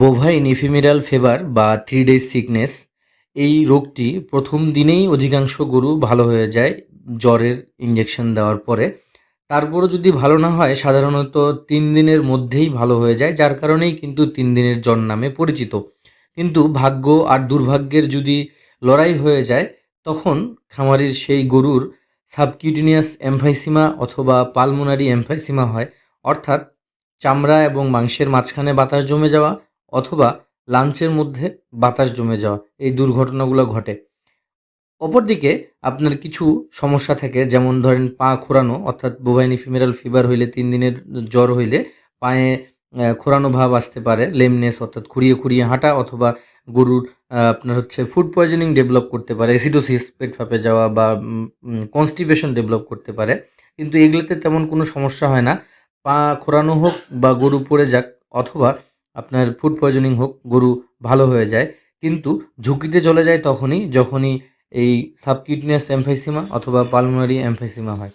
Bovine ইফিমেরাল fever বা 3 days sickness এই রোগটি প্রথম দিনেই অধিকাংশ গরু ভালো হয়ে যায় জ্বরের ইঞ্জেকশন দেওয়ার পরে। তারপরও যদি ভালো না হয় সাধারণত 3 দিনের মধ্যেই ভালো হয়ে যায়, যার কারণেই কিন্তু 3 দিনের জ্বর নামে পরিচিত। কিন্তু ভাগ্য আর দুর্ভাগ্যের যদি লড়াই হয়ে যায়, তখন খামারির সেই গরুর সাবকিউটিনিয়াস এমফাইসিমা অথবা পালমোনারি এমফাইসিমা হয়, অর্থাৎ চামড়া এবং মাংসের মাঝখানে বাতাস জমে যাওয়া অথবা লাঞ্চের মধ্যে বাতাস জমে যাওয়া, এই দুর্ঘটনাগুলো ঘটে। অপরদিকে আপনার কিছু সমস্যা থাকে, যেমন ধরেন পা খোঁড়ানো, অর্থাৎ বোভাইন ইফিমেরাল ফিভার হইলে 3 দিনের জ্বর হইলে পায়ে খোঁড়ানো ভাব আসতে পারে, লেমনেস অর্থাৎ খুঁড়িয়ে খুঁড়িয়ে হাঁটা, অথবা গরুর আপনার হচ্ছে ফুড পয়জনিং ডেভেলপ করতে পারে, অ্যাসিডোসিস পেট ফাঁপে যাওয়া বা কনস্টিপেশন ডেভেলপ করতে পারে। কিন্তু এগুলোতে তেমন কোনো সমস্যা হয় না। পা খোঁড়ানো হোক বা গরু পড়ে যাক অথবা আপনার ফুড পয়জনিং হোক, গরু ভালো হয়ে যায়। কিন্তু ঝুঁকিতে চলে যায় তখনই যখনই এই সাবকিউটেনিয়াস এমফাইসিমা অথবা পালমোনারি এমফাইসিমা হয়।